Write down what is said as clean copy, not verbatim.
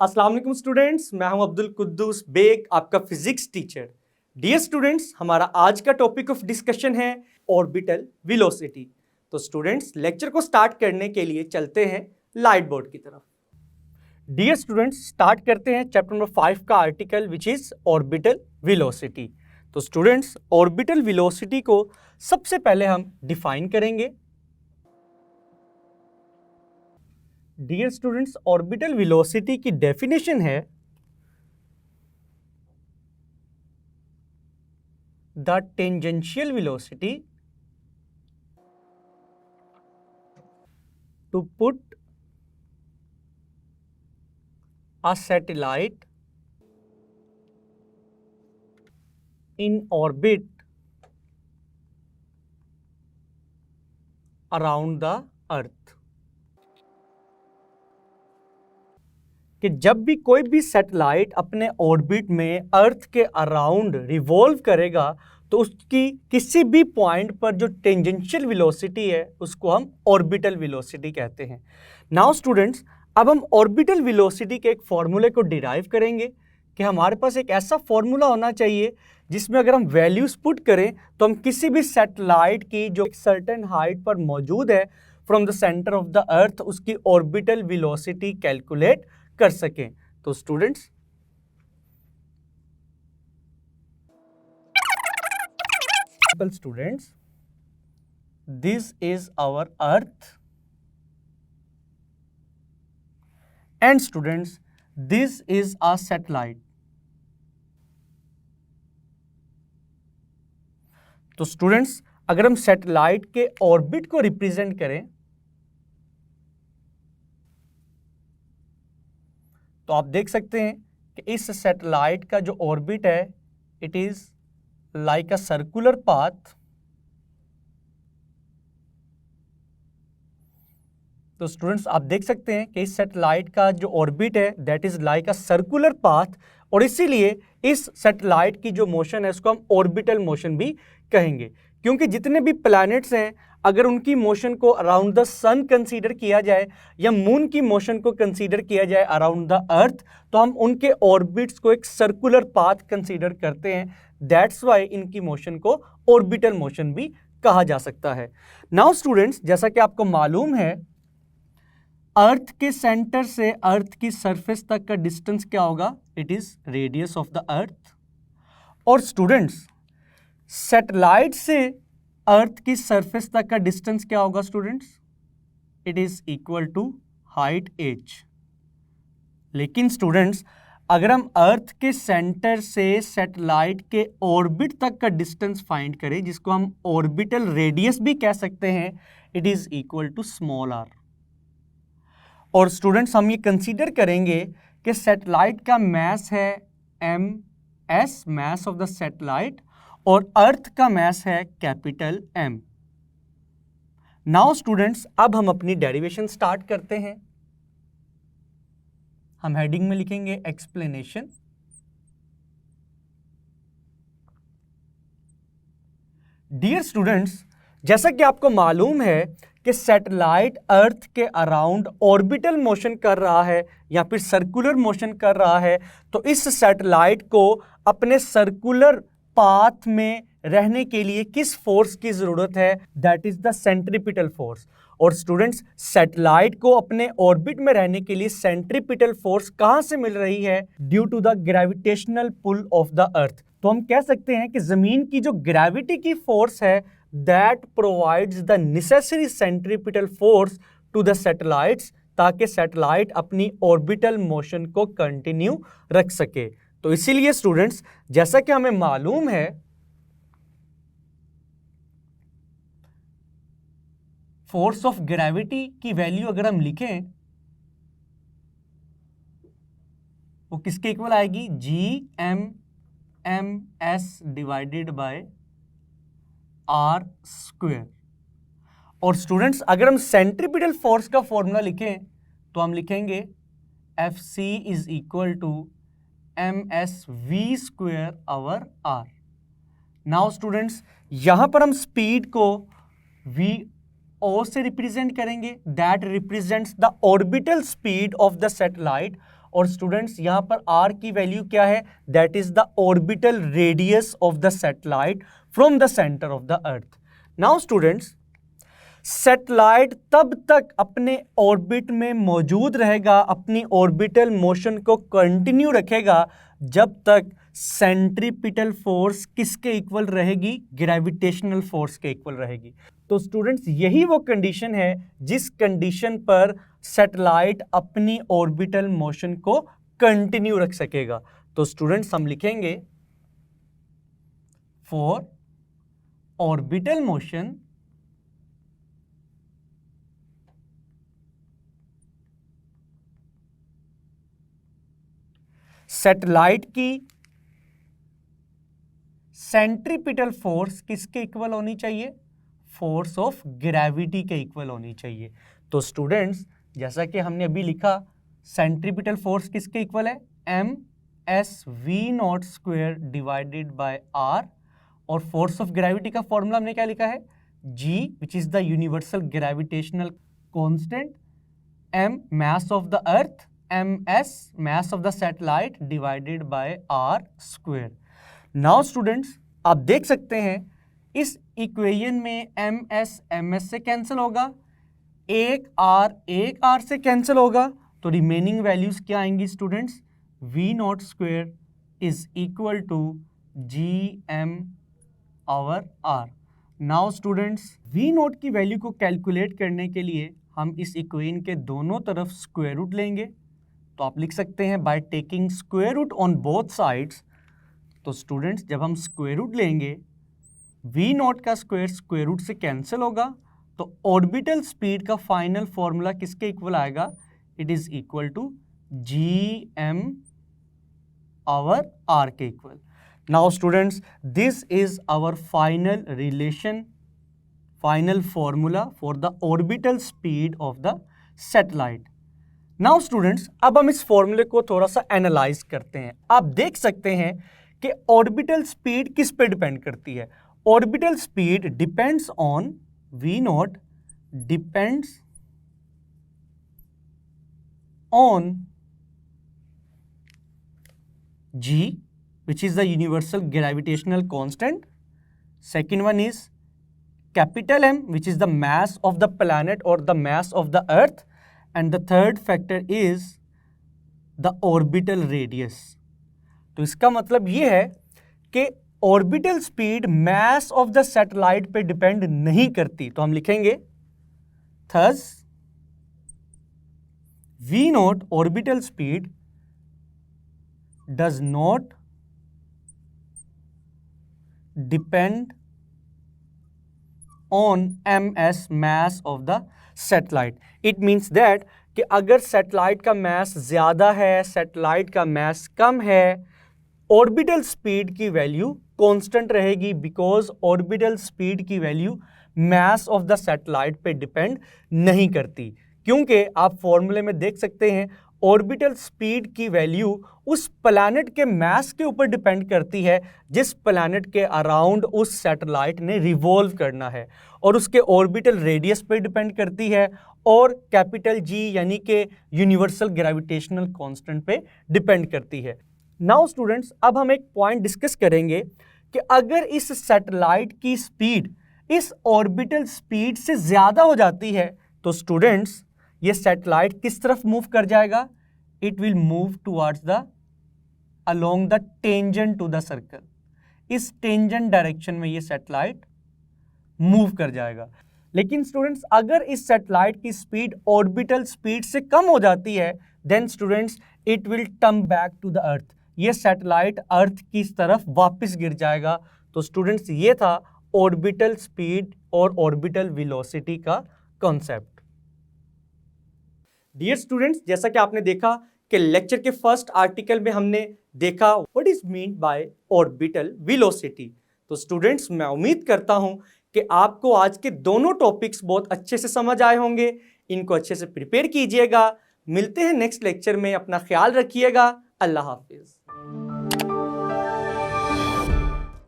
अस्सलाम वालेकुम स्टूडेंट्स, मैं हूं अब्दुल कुद्दूस बेग, आपका फिजिक्स टीचर। डियर स्टूडेंट्स, हमारा आज का टॉपिक ऑफ डिस्कशन है ऑर्बिटल वेलोसिटी। तो स्टूडेंट्स, लेक्चर को स्टार्ट करने के लिए चलते हैं लाइट बोर्ड की तरफ। डियर स्टूडेंट्स, स्टार्ट करते हैं चैप्टर नंबर 5 का article which is orbital velocity. तो स्टूडेंट्स, ऑर्बिटल वेलोसिटी को सबसे पहले हम डिफाइन करेंगे। डियर स्टूडेंट्स, ऑर्बिटल वेलोसिटी की डेफिनेशन है the tangential velocity to put a satellite in orbit around the earth। कि जब भी कोई भी सैटेलाइट अपने ऑर्बिट में अर्थ के अराउंड रिवॉल्व करेगा तो उसकी किसी भी पॉइंट पर जो टेंजेंशियल वेलोसिटी है उसको हम ऑर्बिटल वेलोसिटी कहते हैं। नाउ स्टूडेंट्स, अब हम ऑर्बिटल वेलोसिटी के एक फॉर्मूले को डिराइव करेंगे कि हमारे पास एक ऐसा फॉर्मूला होना चाहिए जिसमें अगर हम वैल्यूज पुट करें तो हम किसी भी सैटेलाइट की जो एक सर्टेन हाइट पर मौजूद है from the centre of the earth उसकी ऑर्बिटल वेलोसिटी कैलकुलेट कर सकें। तो students, this is our earth and students, this is a satellite। तो स्टूडेंट्स, अगर हम सैटेलाइट के ऑर्बिट को रिप्रेजेंट करें तो आप देख सकते हैं कि इस सैटेलाइट का जो ऑर्बिट है it is like a circular path. तो स्टूडेंट्स, आप देख सकते हैं कि इस सैटेलाइट का जो ऑर्बिट है that is like a circular path, और इसीलिए इस सैटेलाइट की जो मोशन है उसको हम ऑर्बिटल मोशन भी कहेंगे, क्योंकि जितने भी प्लैनेट्स हैं अगर उनकी मोशन को अराउंड द सन कंसीडर किया जाए या मून की मोशन को कंसीडर किया जाए अराउंड द अर्थ तो हम उनके ऑर्बिट्स को एक सर्कुलर पाथ कंसीडर करते हैं। दैट्स वाई इनकी मोशन को ऑर्बिटल मोशन भी कहा जा सकता है। नाउ स्टूडेंट्स, जैसा कि आपको मालूम है अर्थ के सेंटर से अर्थ की सरफेस तक का डिस्टेंस क्या होगा? It is radius of the अर्थ। और स्टूडेंट्स, सैटेलाइट से अर्थ की सरफेस तक का डिस्टेंस क्या होगा students? It is equal to height h। लेकिन स्टूडेंट्स, अगर हम अर्थ के सेंटर से सैटेलाइट के ऑर्बिट तक का डिस्टेंस फाइंड करें जिसको हम ऑर्बिटल रेडियस भी कह सकते हैं, it is equal to small r। और स्टूडेंट्स, हम ये कंसीडर करेंगे कि सैटेलाइट का मैस है ms, mass of the satellite, और अर्थ का मैस है कैपिटल M। नाउ स्टूडेंट्स, अब हम अपनी डेरिवेशन स्टार्ट करते हैं। हम हेडिंग में लिखेंगे एक्सप्लेनेशन। डियर स्टूडेंट्स, जैसा कि आपको मालूम है कि सैटेलाइट अर्थ के अराउंड ऑर्बिटल मोशन कर रहा है या फिर सर्कुलर मोशन कर रहा है, तो इस सैटेलाइट को अपने सर्कुलर पाथ में रहने के लिए किस फोर्स की जरूरत है? That is the centripetal force. और स्टूडेंट्स, सैटेलाइट को अपने ऑर्बिट में रहने के लिए सेंट्रीपिटल फोर्स कहां से मिल रही है? Due to the gravitational pull of the earth. तो हम कह सकते हैं कि जमीन की जो ग्रेविटी की फोर्स है that provides the necessary centripetal force to the satellites ताकि सैटेलाइट अपनी ऑर्बिटल मोशन को कंटिन्यू रख सके। तो इसीलिए स्टूडेंट्स, जैसा कि हमें मालूम है फोर्स ऑफ ग्रेविटी की वैल्यू अगर हम लिखें वो किसके इक्वल आएगी? Gm/ms divided by r square. और स्टूडेंट्स, अगर हम सेंट्रीपिटल फोर्स का फॉर्मूला लिखें तो हम लिखेंगे Fc is equal to msv square over r। Now students, यहां पर हम स्पीड को v o से रिप्रेजेंट करेंगे, that represents the orbital speed of the satellite. और स्टूडेंट्स यहाँ पर r की वैल्यू क्या है, that is the orbital radius of the satellite from the centre of the earth. Now students, satellite तब तक अपने ऑर्बिट में मौजूद रहेगा, अपनी ऑर्बिटल मोशन को कंटिन्यू रखेगा जब तक सेंट्रीपिटल फोर्स किसके इक्वल रहेगी, ग्रेविटेशनल फोर्स के इक्वल रहेगी। तो स्टूडेंट्स यही वो कंडीशन है जिस कंडीशन पर सैटेलाइट अपनी ऑर्बिटल मोशन को कंटिन्यू रख सकेगा। तो स्टूडेंट्स हम लिखेंगे फॉर ऑर्बिटल मोशन सैटेलाइट की सेंट्रीपिटल फोर्स किसके इक्वल होनी चाहिए, फोर्स ऑफ ग्रेविटी के इक्वल होनी चाहिए। तो स्टूडेंट्स जैसा कि हमने अभी लिखा, सेंट्रीपिटल फोर्स किसके इक्वल है, m s v naught square divided by r, और फोर्स ऑफ ग्रेविटी का फॉर्मूला हमने क्या लिखा है, G which is the universal gravitational constant, M mass of the Earth, ms mass of the satellite divided by r square। Now students आप देख सकते हैं इस इक्वेशन में ms से कैंसिल होगा, एक r से कैंसिल होगा, तो रिमेनिंग वैल्यूज क्या आएंगी students, v not square is equal to G M over R. Now students v not की वैल्यू को कैलकुलेट करने के लिए हम इस इक्वेशन के दोनों तरफ स्क्वायर रूट लेंगे। तो आप लिख सकते हैं by taking square root on both sides. तो स्टूडेंट्स जब हम स्क्वायर रूट लेंगे, v नॉट का स्क्वायर रूट से कैंसिल होगा, तो ऑर्बिटल स्पीड का फाइनल फॉर्मूला किसके इक्वल आएगा, it is equal to G M over r के equal. Now students this is our final relation, final formula for the orbital speed of the satellite. Now students अब हम इस फॉर्मूले को थोड़ा सा एनालाइज करते हैं। आप देख सकते हैं कि ऑर्बिटल स्पीड किस पे डिपेंड करती है, orbital speed depends on v not depends on g which is the universal gravitational constant, second one is capital M which is the mass of the planet or the mass of the earth, and the third factor is the orbital radius। तो इसका मतलब ये है कि orbital speed mass of the satellite पे depend नहीं करती। तो हम लिखेंगे thus v not orbital speed does not depend on ms mass of the satellite। It means that कि अगर सैटेलाइट का मास ज्यादा है, सैटेलाइट का मास कम है, ऑर्बिटल स्पीड की वैल्यू कांस्टेंट रहेगी, बिकॉज ऑर्बिटल स्पीड की value mass of the satellite पे डिपेंड नहीं करती। क्योंकि आप फॉर्मूले में देख सकते हैं ऑर्बिटल स्पीड की वैल्यू उस प्लैनेट के मास के ऊपर डिपेंड करती है जिस प्लैनेट के अराउंड उस सैटेलाइट ने रिवॉल्व करना है, और उसके ऑर्बिटल रेडियस पे डिपेंड करती है, और कैपिटल जी यानी कि यूनिवर्सल ग्रेविटेशनल कांस्टेंट पे डिपेंड करती है। नाउ स्टूडेंट्स अब हम एक पॉइंट डिस्कस करेंगे कि अगर इस सैटेलाइट की स्पीड इस ऑर्बिटल स्पीड से ज्यादा हो जाती है तो स्टूडेंट्स ये सैटेलाइट किस तरफ मूव कर जाएगा, it will move towards the along the tangent to the circle. इस टेंजेंट डायरेक्शन में ये सैटेलाइट मूव कर जाएगा। लेकिन स्टूडेंट्स अगर इस सैटेलाइट की स्पीड ऑर्बिटल स्पीड से कम हो जाती है, then students it will turn back to the earth. ये सैटेलाइट अर्थ की तरफ वापस गिर जाएगा। तो स्टूडेंट्स ये था ऑर्बिटल स्पीड और ऑर्बिटल वेलोसिटी का कॉन्सेप्ट। डियर स्टूडेंट्स, जैसा कि आपने देखा कि लेक्चर के फर्स्ट आर्टिकल में हमने देखा what is mean by orbital velocity. तो स्टूडेंट्स मैं उम्मीद करता हूं कि आपको आज के दोनों टॉपिक्स बहुत अच्छे से समझ आए होंगे। इनको अच्छे से प्रिपेयर कीजिएगा। मिलते हैं नेक्स्ट लेक्चर में। अपना ख्याल रखिएगा। अल्लाह हाफिज।